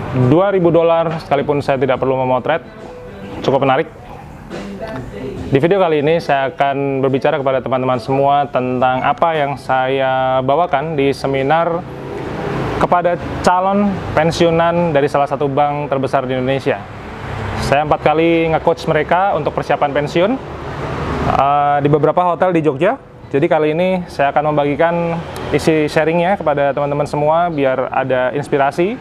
$2.000 sekalipun saya tidak perlu memotret. Cukup menarik. Di video kali ini saya akan berbicara kepada teman-teman semua tentang apa yang saya bawakan di seminar kepada calon pensiunan dari salah satu bank terbesar di Indonesia. Saya 4 kali nge-coach mereka untuk persiapan pensiun di beberapa hotel di Jogja. Jadi kali ini saya akan membagikan isi sharingnya kepada teman-teman semua biar ada inspirasi,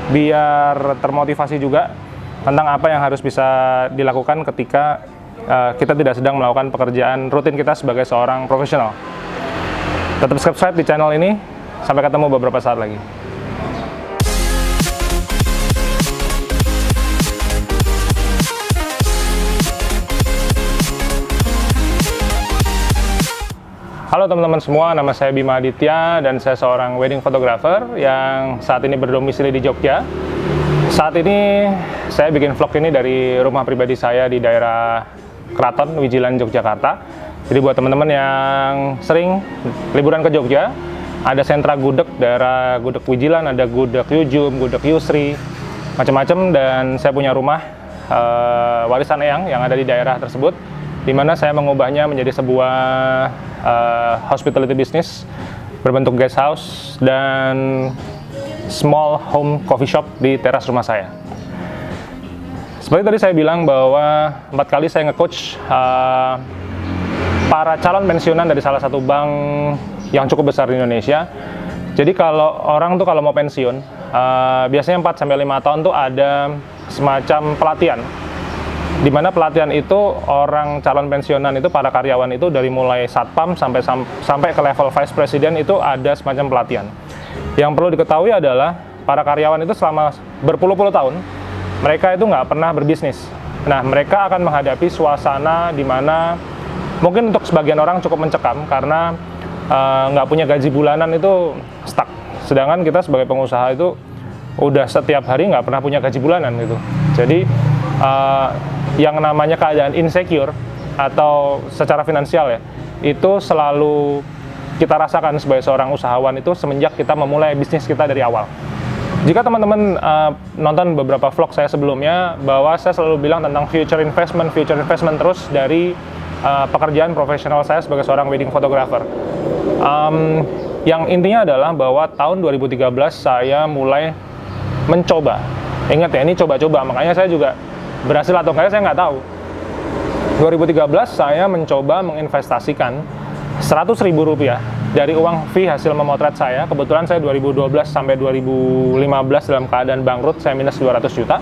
biar termotivasi juga tentang apa yang harus bisa dilakukan ketika kita tidak sedang melakukan pekerjaan rutin kita sebagai seorang profesional. Tetap subscribe di channel ini. Sampai ketemu beberapa saat lagi. Halo teman-teman semua, nama saya Bima Aditya dan saya seorang wedding photographer yang saat ini berdomisili di Jogja. Saat ini saya bikin vlog ini dari rumah pribadi saya di daerah Keraton, Wijilan, Yogyakarta. Jadi buat teman-teman yang sering liburan ke Jogja, ada sentra gudeg, daerah gudeg Wijilan, ada gudeg Yujum, gudeg Yusri, macam-macam. Dan saya punya rumah warisan eyang yang ada di daerah tersebut, di mana saya mengubahnya menjadi sebuah hospitality business berbentuk guest house dan small home coffee shop di teras rumah saya. Seperti tadi saya bilang bahwa 4 kali saya nge-coach para calon pensiunan dari salah satu bank yang cukup besar di Indonesia. Jadi kalau orang tuh kalau mau pensiun, biasanya 4-5 tahun tuh ada semacam pelatihan. Di mana pelatihan itu orang calon pensiunan itu, para karyawan itu dari mulai satpam sampai ke level vice president itu ada semacam pelatihan. Yang perlu diketahui adalah para karyawan itu selama berpuluh-puluh tahun mereka itu nggak pernah berbisnis. Nah, mereka akan menghadapi suasana di mana mungkin untuk sebagian orang cukup mencekam karena nggak punya gaji bulanan, itu stuck. Sedangkan kita sebagai pengusaha itu udah setiap hari nggak pernah punya gaji bulanan gitu. Jadi yang namanya keadaan insecure atau secara finansial ya, itu selalu kita rasakan sebagai seorang usahawan itu semenjak kita memulai bisnis kita dari awal. Jika teman-teman nonton beberapa vlog saya sebelumnya, bahwa saya selalu bilang tentang future investment terus dari pekerjaan profesional saya sebagai seorang wedding photographer. Yang intinya adalah bahwa tahun 2013 saya mulai mencoba. Ingat ya, ini coba-coba, makanya saya juga berhasil atau enggak saya nggak tahu. 2013 saya mencoba menginvestasikan Rp100.000 dari uang fee hasil memotret saya. Kebetulan saya 2012 sampai 2015 dalam keadaan bangkrut, saya minus 200 juta.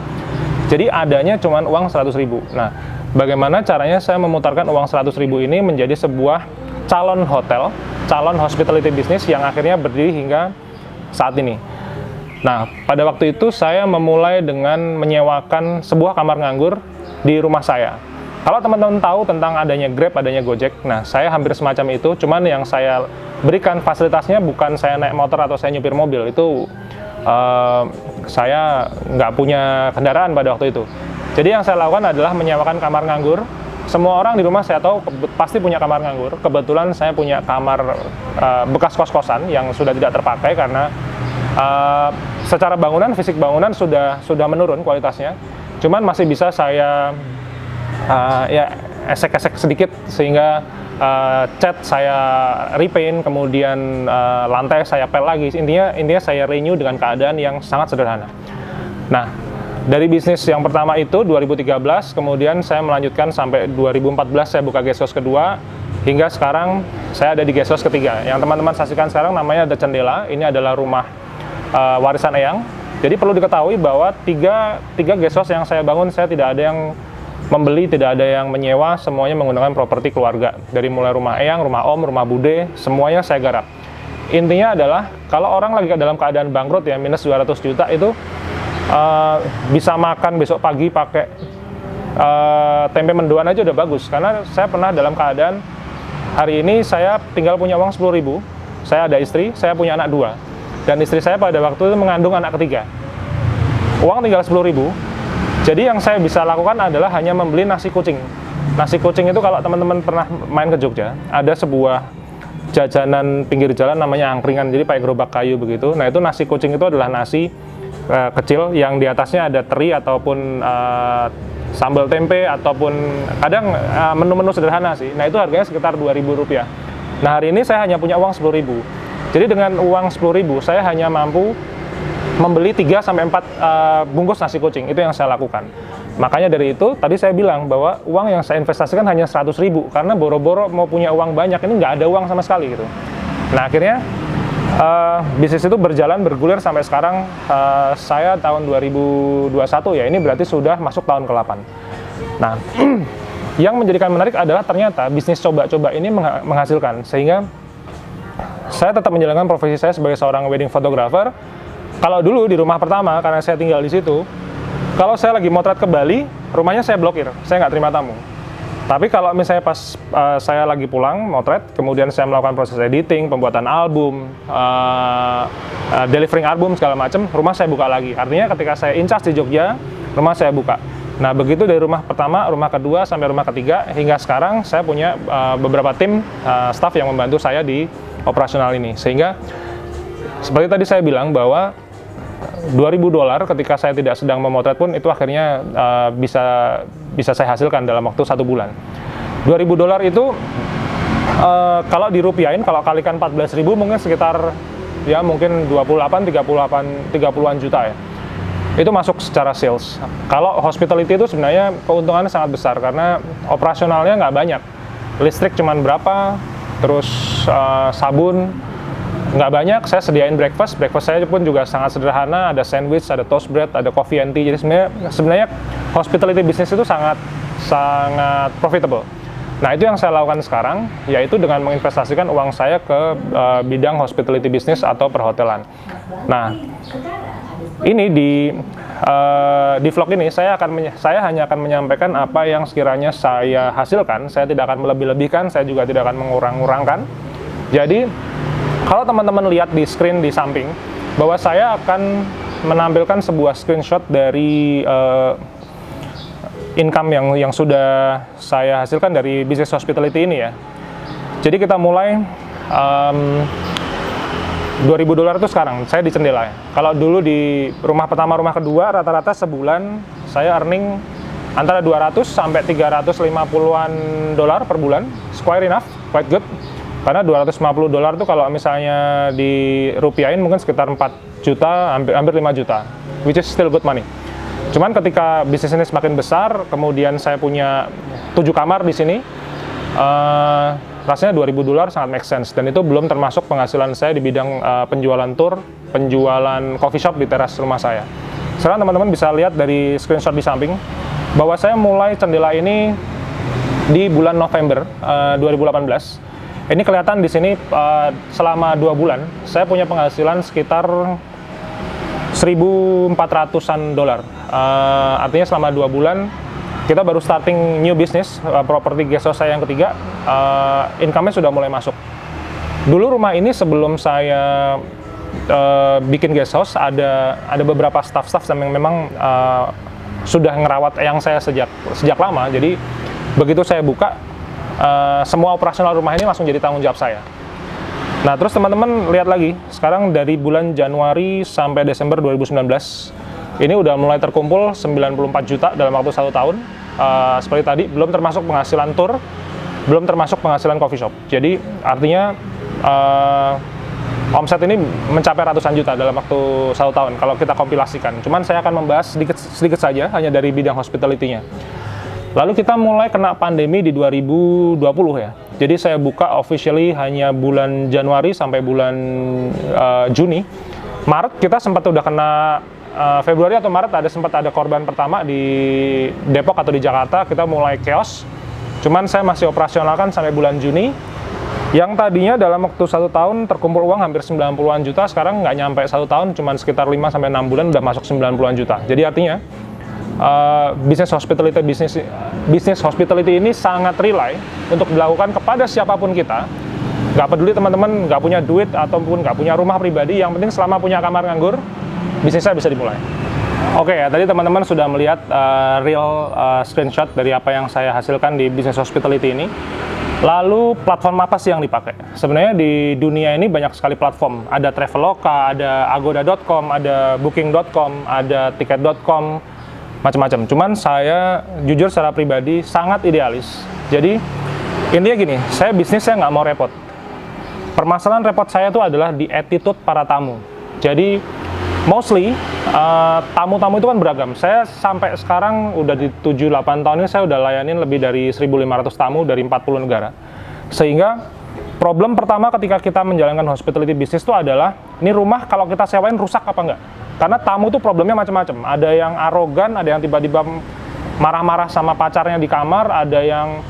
Jadi adanya cuma uang 100.000. Nah, bagaimana caranya saya memutarkan uang 100.000 ini menjadi sebuah calon hotel, calon hospitality business yang akhirnya berdiri hingga saat ini. Nah, pada waktu itu saya memulai dengan menyewakan sebuah kamar nganggur di rumah saya. Kalau teman-teman tahu tentang adanya Grab, adanya Gojek, nah saya hampir semacam itu, cuman yang saya berikan fasilitasnya bukan saya naik motor atau saya nyupir mobil, itu saya nggak punya kendaraan pada waktu itu. Jadi yang saya lakukan adalah menyewakan kamar nganggur. Semua orang di rumah saya tahu pasti punya kamar nganggur. Kebetulan saya punya kamar bekas kos-kosan yang sudah tidak terpakai karena secara bangunan, fisik bangunan sudah menurun kualitasnya. Cuman masih bisa saya ya esek-esek sedikit sehingga cat saya repaint, kemudian lantai saya pel lagi. Intinya saya renew dengan keadaan yang sangat sederhana. Nah, dari bisnis yang pertama itu 2013, kemudian saya melanjutkan sampai 2014 saya buka guest house kedua, hingga sekarang saya ada di guest house ketiga. Yang teman-teman saksikan sekarang namanya The Cendela. Ini adalah rumah warisan eyang. Jadi perlu diketahui bahwa tiga guest house yang saya bangun, saya tidak ada yang membeli, tidak ada yang menyewa, semuanya menggunakan properti keluarga. Dari mulai rumah eyang, rumah om, rumah bude, semuanya saya garap. Intinya adalah, kalau orang lagi dalam keadaan bangkrut ya, minus 200 juta itu bisa makan besok pagi pakai tempe mendoan aja udah bagus. Karena saya pernah dalam keadaan, hari ini saya tinggal punya uang 10.000, saya ada istri, saya punya anak 2. Dan istri saya pada waktu itu mengandung anak ketiga. Uang tinggal 10.000. Jadi yang saya bisa lakukan adalah hanya membeli nasi kucing. Nasi kucing itu kalau teman-teman pernah main ke Jogja, ada sebuah jajanan pinggir jalan namanya angkringan, jadi pakai gerobak kayu begitu. Nah itu nasi kucing itu adalah nasi kecil yang di atasnya ada teri ataupun sambal tempe ataupun kadang menu-menu sederhana sih. Nah itu harganya sekitar Rp2.000. Nah hari ini saya hanya punya uang Rp10.000. Jadi dengan uang Rp10.000 saya hanya mampu membeli 3-4 bungkus nasi kucing. Itu yang saya lakukan. Makanya dari itu tadi saya bilang bahwa uang yang saya investasikan hanya Rp100.000 karena boro-boro mau punya uang banyak ini nggak ada uang sama sekali gitu. Nah akhirnya bisnis itu bergulir sampai sekarang. Saya tahun 2021 ya, ini berarti sudah masuk tahun ke-8. Nah, yang menjadikan menarik adalah ternyata bisnis coba-coba ini menghasilkan, sehingga saya tetap menjalankan profesi saya sebagai seorang wedding photographer. Kalau dulu di rumah pertama, karena saya tinggal di situ, kalau saya lagi motret ke Bali, rumahnya saya blokir, saya nggak terima tamu. Tapi kalau misalnya pas saya lagi pulang motret, kemudian saya melakukan proses editing, pembuatan album, delivering album segala macam, rumah saya buka lagi. Artinya ketika saya in charge di Jogja, rumah saya buka. Nah begitu dari rumah pertama, rumah kedua sampai rumah ketiga, hingga sekarang saya punya beberapa tim staff yang membantu saya di operasional ini. Sehingga seperti tadi saya bilang bahwa $2.000 ketika saya tidak sedang memotret pun itu akhirnya bisa saya hasilkan dalam waktu 1 bulan. $2.000 itu kalau dirupiahin, kalau kalikan 14.000 mungkin sekitar ya mungkin 30-an juta ya. Itu masuk secara sales. Kalau hospitality itu sebenarnya keuntungannya sangat besar karena operasionalnya nggak banyak. Listrik cuman berapa, terus sabun nggak banyak. Saya sediain breakfast saya pun juga sangat sederhana, ada sandwich, ada toast bread, ada coffee and tea. Jadi sebenarnya hospitality business itu sangat profitable. Nah itu yang saya lakukan sekarang, yaitu dengan menginvestasikan uang saya ke bidang hospitality business atau perhotelan. Nah ini di vlog ini saya hanya akan menyampaikan apa yang sekiranya saya hasilkan. Saya tidak akan melebih-lebihkan, saya juga tidak akan mengurang-urangkan. Jadi kalau teman-teman lihat di screen di samping, bahwa saya akan menampilkan sebuah screenshot dari income yang sudah saya hasilkan dari bisnis hospitality ini ya. Jadi kita mulai $2.000 itu sekarang, saya di Cendela ya. Kalau dulu di rumah pertama, rumah kedua, rata-rata sebulan saya earning antara 200 sampai 350-an dolar per bulan. Quite enough, quite good. Karena $250 itu kalau misalnya dirupiahin mungkin sekitar 4 juta, hampir 5 juta, which is still good money. Cuman ketika bisnis ini semakin besar, kemudian saya punya 7 kamar di sini, rasanya $2.000 sangat make sense. Dan itu belum termasuk penghasilan saya di bidang penjualan tour, penjualan coffee shop di teras rumah saya. Sekarang teman-teman bisa lihat dari screenshot di samping, bahwa saya mulai Cendela ini di bulan November 2018. Ini kelihatan di sini selama 2 bulan saya punya penghasilan sekitar 1.400-an dolar. Artinya selama 2 bulan kita baru starting new business, properti guest house saya yang ketiga, income-nya sudah mulai masuk. Dulu rumah ini sebelum saya bikin guest house ada beberapa staff yang memang sudah ngerawat yang saya sejak lama. Jadi begitu saya buka, semua operasional rumah ini langsung jadi tanggung jawab saya. Nah terus teman-teman lihat lagi, sekarang dari bulan Januari sampai Desember 2019 ini udah mulai terkumpul 94 juta dalam waktu 1 tahun. Seperti tadi, belum termasuk penghasilan tour, belum termasuk penghasilan coffee shop. Jadi artinya omset ini mencapai ratusan juta dalam waktu 1 tahun kalau kita kompilasikan. Cuman saya akan membahas sedikit saja hanya dari bidang hospitality-nya. Lalu kita mulai kena pandemi di 2020 ya. Jadi saya buka officially hanya bulan Januari sampai bulan Juni. Maret kita sempat udah kena, Februari atau Maret sempat ada korban pertama di Depok atau di Jakarta. Kita mulai chaos. Cuman saya masih operasionalkan sampai bulan Juni. Yang tadinya dalam waktu 1 tahun terkumpul uang hampir 90-an juta, sekarang nggak nyampe 1 tahun, cuman sekitar 5-6 bulan udah masuk 90-an juta. Jadi artinya bisnis hospitality ini sangat rely untuk dilakukan kepada siapapun kita. Nggak peduli teman-teman nggak punya duit ataupun nggak punya rumah pribadi, yang penting selama punya kamar nganggur, bisnisnya bisa dimulai. Oke ya, tadi teman-teman sudah melihat real screenshot dari apa yang saya hasilkan di bisnis hospitality ini. Lalu platform apa sih yang dipakai? Sebenarnya di dunia ini banyak sekali platform. Ada Traveloka, ada Agoda.com, ada Booking.com, ada Tiket.com, macam-macam. Cuman saya jujur secara pribadi sangat idealis. Jadi intinya gini, saya bisnis saya nggak mau repot. Permasalahan repot saya itu adalah di attitude para tamu. Jadi mostly tamu-tamu itu kan beragam. Saya sampai sekarang udah di 7-8 tahun ini saya udah layanin lebih dari 1.500 tamu dari 40 negara. Sehingga problem pertama ketika kita menjalankan hospitality business itu adalah ini rumah kalau kita sewain rusak apa enggak. Karena tamu itu problemnya macam-macam. Ada yang arogan, ada yang tiba-tiba marah-marah sama pacarnya di kamar, ada yang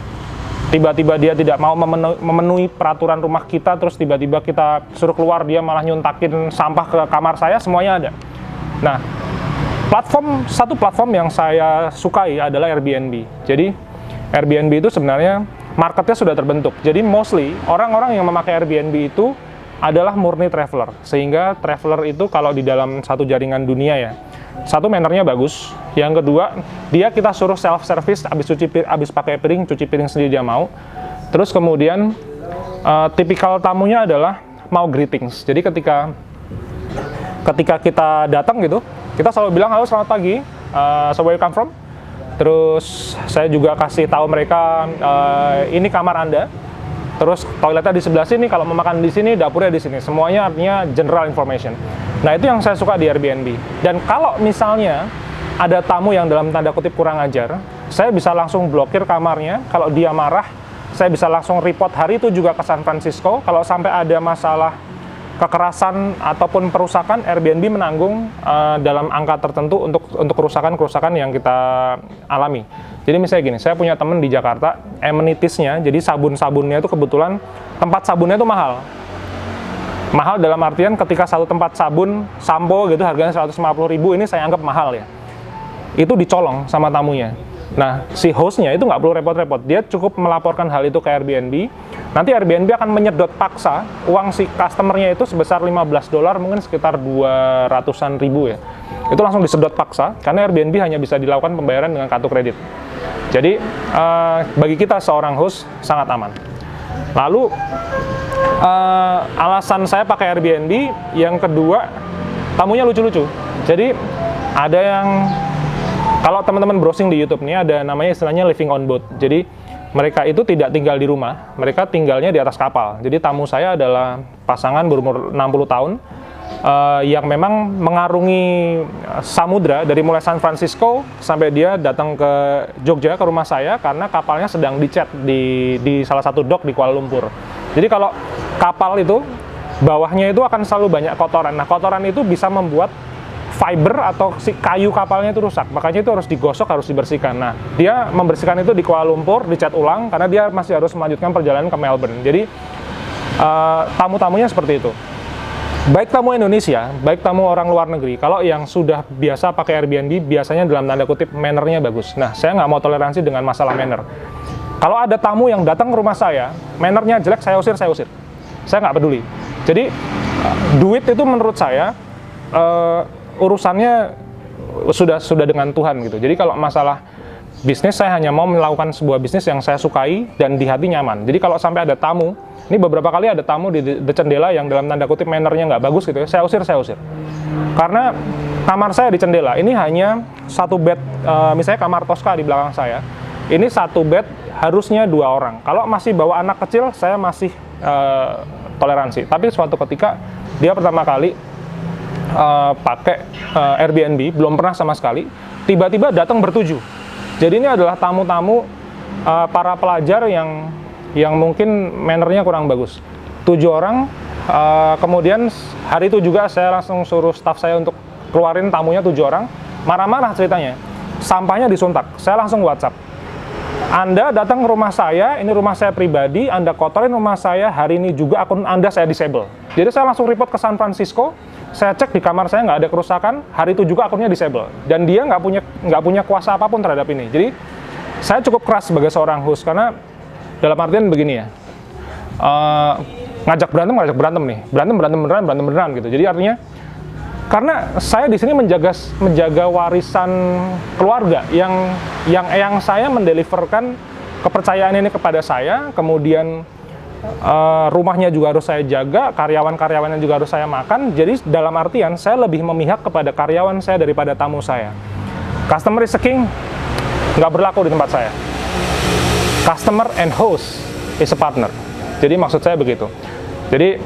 tiba-tiba dia tidak mau memenuhi peraturan rumah kita, terus tiba-tiba kita suruh keluar, dia malah nyuntakin sampah ke kamar saya, semuanya ada. Nah, satu platform yang saya sukai adalah Airbnb. Jadi, Airbnb itu sebenarnya marketnya sudah terbentuk. Jadi, mostly orang-orang yang memakai Airbnb itu adalah murni traveler. Sehingga traveler itu kalau di dalam satu jaringan dunia ya, satu mannernya bagus, yang kedua dia kita suruh self service, habis pakai piring, cuci piring sendiri dia mau. Terus kemudian tipikal tamunya adalah mau greetings. Jadi ketika kita datang gitu, kita selalu bilang halo selamat pagi, so where you come from. Terus saya juga kasih tahu mereka ini kamar Anda. Terus toiletnya di sebelah sini, kalau mau makan di sini, dapurnya di sini. Semuanya artinya general information. Nah, itu yang saya suka di Airbnb. Dan kalau misalnya ada tamu yang dalam tanda kutip kurang ajar, saya bisa langsung blokir kamarnya. Kalau dia marah, saya bisa langsung report hari itu juga ke San Francisco. Kalau sampai ada masalah kekerasan ataupun perusakan, Airbnb menanggung dalam angka tertentu untuk kerusakan-kerusakan yang kita alami. Jadi misalnya gini, saya punya teman di Jakarta, amenities-nya, jadi sabun-sabunnya itu kebetulan tempat sabunnya itu mahal. Mahal dalam artian ketika satu tempat sabun, sampo gitu harganya 150.000, ini saya anggap mahal ya. Itu dicolong sama tamunya. Nah, si host-nya itu nggak perlu repot-repot. Dia cukup melaporkan hal itu ke Airbnb. Nanti Airbnb akan menyedot paksa uang si customer-nya itu sebesar $15, mungkin sekitar 200-an ribu ya. Itu langsung disedot paksa, karena Airbnb hanya bisa dilakukan pembayaran dengan kartu kredit. Jadi, bagi kita seorang host, sangat aman. Lalu, alasan saya pakai Airbnb, yang kedua, tamunya lucu-lucu. Jadi, ada yang kalau teman-teman browsing di YouTube nih ada namanya istilahnya living on boat. Jadi mereka itu tidak tinggal di rumah, mereka tinggalnya di atas kapal. Jadi tamu saya adalah pasangan berumur 60 tahun yang memang mengarungi samudra dari mulai San Francisco sampai dia datang ke Jogja ke rumah saya karena kapalnya sedang dicat di salah satu dock di Kuala Lumpur. Jadi kalau kapal itu bawahnya itu akan selalu banyak kotoran. Nah, kotoran itu bisa membuat fiber atau si kayu kapalnya itu rusak, makanya itu harus digosok, harus dibersihkan. Nah, dia membersihkan itu di Kuala Lumpur, dicat ulang, karena dia masih harus melanjutkan perjalanan ke Melbourne. Jadi, tamu-tamunya seperti itu. Baik tamu Indonesia, baik tamu orang luar negeri, kalau yang sudah biasa pakai Airbnb, biasanya dalam tanda kutip mannernya bagus. Nah, saya nggak mau toleransi dengan masalah manner. Kalau ada tamu yang datang ke rumah saya, mannernya jelek, saya usir. Saya nggak peduli. Jadi, duit itu menurut saya, urusannya sudah dengan Tuhan gitu. Jadi kalau masalah bisnis, saya hanya mau melakukan sebuah bisnis yang saya sukai dan di hati nyaman. Jadi kalau sampai ada tamu, ini beberapa kali ada tamu di Cendela yang dalam tanda kutip mannernya nggak bagus gitu ya, saya usir. Karena kamar saya di Cendela, ini hanya satu bed, misalnya kamar Tosca di belakang saya, ini satu bed harusnya 2 orang. Kalau masih bawa anak kecil, saya masih toleransi. Tapi suatu ketika, dia pertama kali pakai Airbnb, belum pernah sama sekali, tiba-tiba datang bertujuh. Jadi ini adalah tamu-tamu para pelajar yang mungkin mannernya kurang bagus. 7 orang, kemudian hari itu juga saya langsung suruh staff saya untuk keluarin tamunya 7 orang, marah-marah ceritanya, sampahnya disuntak. Saya langsung WhatsApp, Anda datang ke rumah saya, ini rumah saya pribadi, Anda kotorin rumah saya, hari ini juga akun Anda saya disable. Jadi saya langsung report ke San Francisco, saya cek di kamar saya nggak ada kerusakan, hari itu juga akunnya disable. Dan dia nggak punya kuasa apapun terhadap ini. Jadi saya cukup keras sebagai seorang host, karena dalam artian begini ya, ngajak berantem nih, berantem beneran gitu. Jadi artinya, karena saya di sini menjaga warisan keluarga yang saya mendeliverkan kepercayaan ini kepada saya, kemudian rumahnya juga harus saya jaga, karyawan-karyawannya juga harus saya makan. Jadi dalam artian saya lebih memihak kepada karyawan saya daripada tamu saya. Customer is a king nggak berlaku di tempat saya. Customer and host is a partner. Jadi maksud saya begitu. Jadi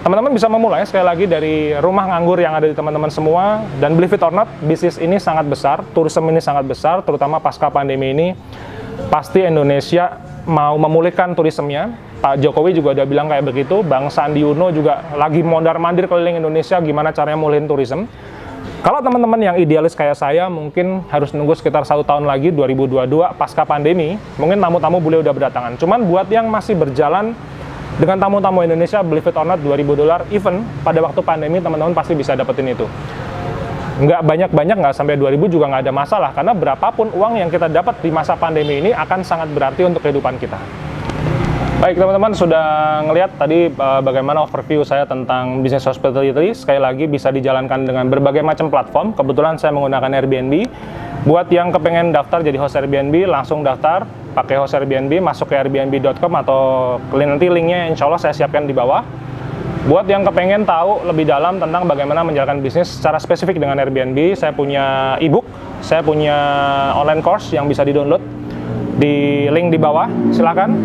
teman-teman bisa memulai sekali lagi dari rumah nganggur yang ada di teman-teman semua, dan believe it or not, bisnis ini sangat besar, turisme ini sangat besar, terutama pasca pandemi ini. Pasti Indonesia mau memulihkan turismenya. Pak Jokowi juga udah bilang kayak begitu. Bang Sandi Uno juga lagi mondar-mandir keliling Indonesia gimana caranya mulihin turisme. Kalau teman-teman yang idealis kayak saya mungkin harus nunggu sekitar 1 tahun lagi, 2022 pasca pandemi, mungkin tamu-tamu boleh udah berdatangan. Cuman buat yang masih berjalan dengan tamu-tamu Indonesia, believe it or not, $2.000 even pada waktu pandemi teman-teman pasti bisa dapetin itu. Nggak banyak-banyak, nggak sampai 2.000 juga nggak ada masalah, karena berapapun uang yang kita dapat di masa pandemi ini akan sangat berarti untuk kehidupan kita. Baik teman-teman, sudah ngelihat tadi bagaimana overview saya tentang bisnis hospitality. Sekali lagi bisa dijalankan dengan berbagai macam platform. Kebetulan saya menggunakan Airbnb. Buat yang kepengen daftar jadi host Airbnb, langsung daftar pakai host Airbnb, masuk ke airbnb.com atau nanti linknya insya Allah saya siapkan di bawah. Buat yang kepengen tahu lebih dalam tentang bagaimana menjalankan bisnis secara spesifik dengan Airbnb, saya punya ebook, saya punya online course yang bisa di-download di link di bawah. Silakan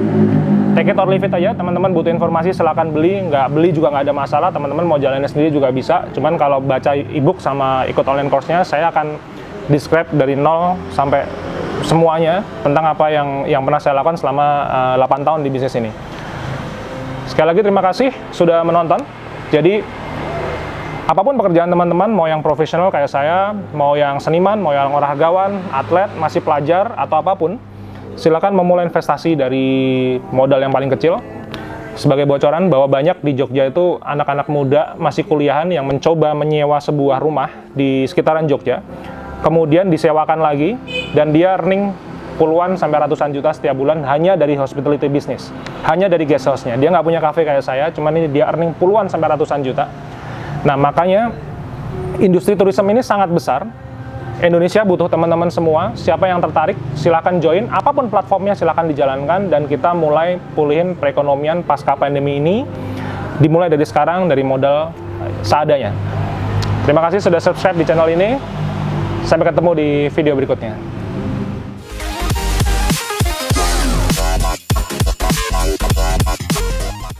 take it or leave it aja, teman-teman butuh informasi silakan beli, nggak beli juga nggak ada masalah, teman-teman mau jalannya sendiri juga bisa. Cuman kalau baca ebook sama ikut online course-nya, saya akan describe dari 0 sampai semuanya tentang apa yang pernah saya lakukan selama 8 tahun di bisnis ini. Sekali lagi terima kasih sudah menonton. Jadi apapun pekerjaan teman-teman, mau yang profesional kayak saya, mau yang seniman, mau yang olahragawan, atlet, masih pelajar, atau apapun, silakan memulai investasi dari modal yang paling kecil. Sebagai bocoran bahwa banyak di Jogja itu anak-anak muda masih kuliahan yang mencoba menyewa sebuah rumah di sekitaran Jogja, kemudian disewakan lagi, dan dia earning puluhan sampai ratusan juta setiap bulan hanya dari hospitality business, hanya dari guest house-nya. Dia nggak punya cafe kayak saya, cuman ini dia earning puluhan sampai ratusan juta. Nah makanya industri turisme ini sangat besar. Indonesia butuh teman-teman semua. Siapa yang tertarik, silakan join. Apapun platformnya, silakan dijalankan. Dan kita mulai pulihin perekonomian pasca pandemi ini. Dimulai dari sekarang, dari modal seadanya. Terima kasih sudah subscribe di channel ini. Sampai ketemu di video berikutnya.